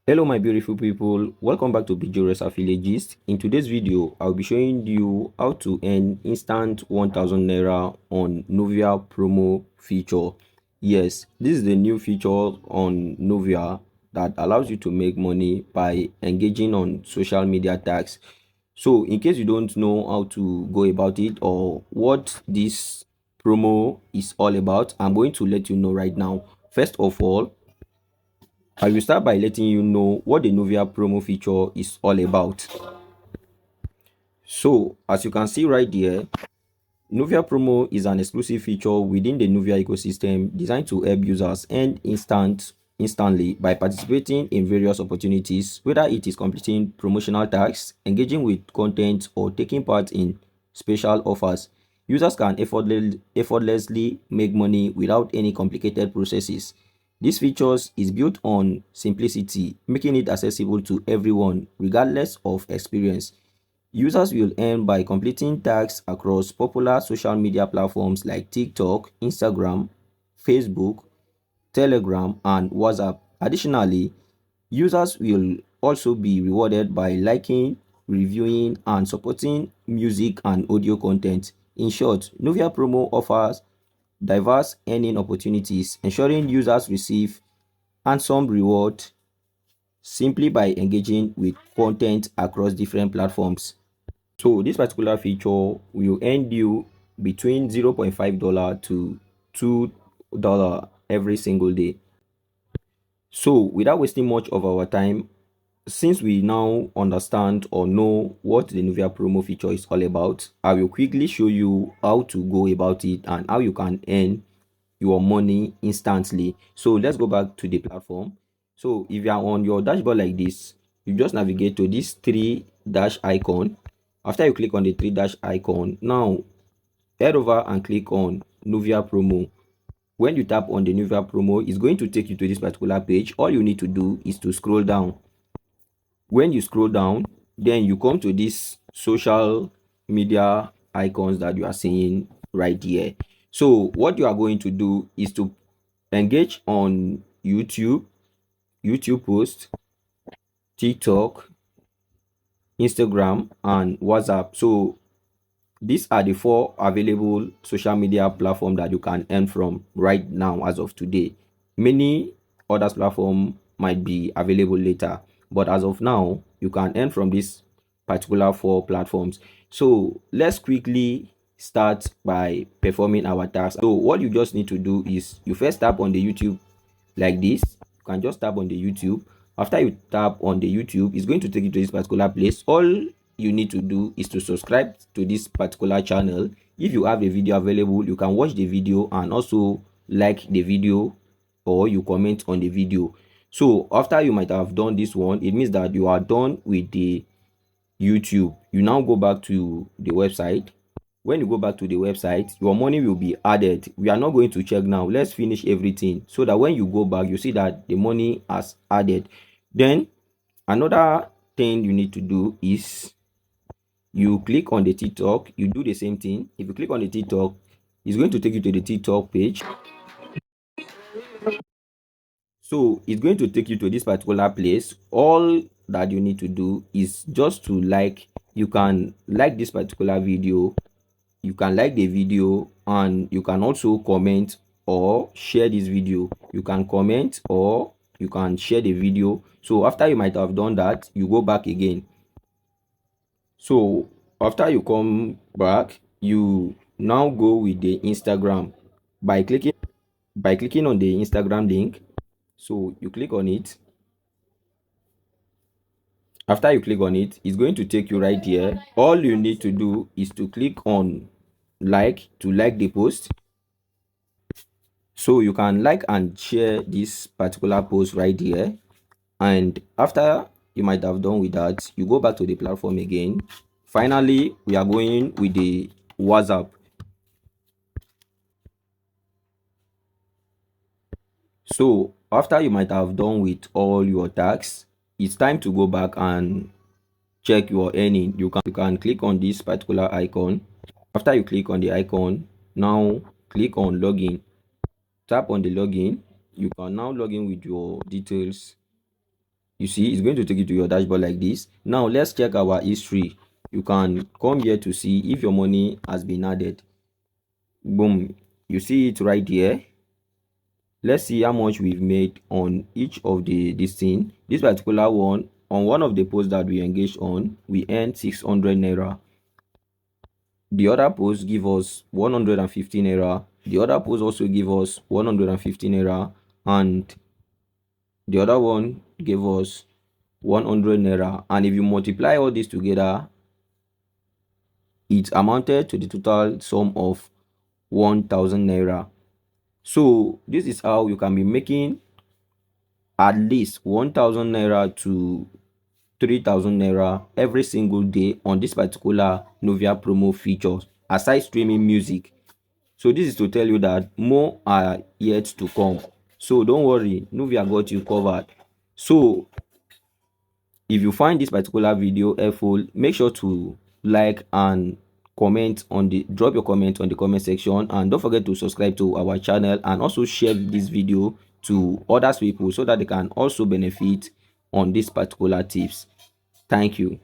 Hello my beautiful people, welcome back to BJ's Affiliate Gist. In today's video, I'll be showing you how to earn instant 1000 naira on Nuvia promo feature. Yes, this is the new feature on Nuvia that allows you to make money by engaging on social media tags. So in case you don't know how to go about it or what this promo is all about, I'm going to let you know right now. First of all, I will start by letting you know what the Nuvia promo feature is all about. So, as you can see right there, Nuvia promo is an exclusive feature within the Nuvia ecosystem designed to help users earn instantly by participating in various opportunities, whether it is completing promotional tasks, engaging with content, or taking part in special offers. Users can effortlessly make money without any complicated processes. This features is built on simplicity, making it accessible to everyone regardless of experience. Users will earn by completing tasks across popular social media platforms like TikTok, Instagram, Facebook, Telegram, and WhatsApp. Additionally, users will also be rewarded by liking, reviewing, and supporting music and audio content. In short, Nuvia Promo offers diverse earning opportunities, ensuring users receive handsome reward simply by engaging with content across different platforms. So this particular feature will earn you between $0.5 to $2 every single day. So without wasting much of our time, since we now understand or know what the Nuvia promo feature is all about, I will quickly show you how to go about it and how you can earn your money instantly. So let's go back to the platform. So if you are on your dashboard like this, you just navigate to this three dash icon. After you click on the three dash icon, now head over and click on Nuvia promo. When you tap on the Nuvia promo, it's going to take you to this particular page. All you need to do is to scroll down. When you scroll down, then you come to this social media icons that you are seeing right here. So what you are going to do is to engage on YouTube post, TikTok, Instagram, and WhatsApp. So these are the four available social media platforms that you can earn from right now as of today. Many other platforms might be available later, but as of now, you can earn from these particular four platforms. So let's quickly start by performing our task. So what you just need to do is you first tap on the YouTube like this. You can just tap on the YouTube. After you tap on the YouTube, it's going to take you to this particular place. All you need to do is to subscribe to this particular channel. If you have a video available, you can watch the video and also like the video, or you comment on the video. So after you might have done this one, it means that you are done with the YouTube. You now go back to the website. When you go back to the website, your money will be added. We are not going to check now. Let's finish everything so that when you go back, you see that the money has added. Then another thing you need to do is you click on the TikTok. You do the same thing. If you click on the TikTok, it's going to take you to the TikTok page. So it's going to take you to this particular place. All that you need to do is just to like. You can like this particular video, you can like the video, and you can also comment or share this video. You can comment or you can share the video. So after you might have done that, you go back again. So after you come back, you now go with the Instagram by clicking on the Instagram link. So you click on it. After you click on it, it's going to take you right here. All you need to do is to click on like to like the post. So you can like and share this particular post right here. And after you might have done with that, you go back to the platform again. Finally, we are going with the WhatsApp. So after you might have done with all your tasks, it's time to go back and check your earning. You can click on this particular icon. After you click on the icon, now click on login. Tap on the login. You can now log in with your details. You see, it's going to take you to your dashboard like this. Now let's check our history. You can come here to see if your money has been added. Boom, you see it right here. Let's see how much we've made on each of this thing. This particular one, on one of the posts that we engaged on, we earned 600 naira. The other post give us 115 naira. The other post also give us 115 naira, and the other one gave us 100 naira. And if you multiply all this together, it amounted to the total sum of 1000 naira. So this is how you can be making at least 1000 naira to 3000 naira every single day on this particular Nuvia promo feature, aside streaming music. So this is to tell you that more are yet to come. So don't worry, Nuvia got you covered. So if you find this particular video helpful, make sure to like and comment on the drop your comment on the comment section, and don't forget to subscribe to our channel, and also share this video to other people so that they can also benefit on this particular tips. Thank you.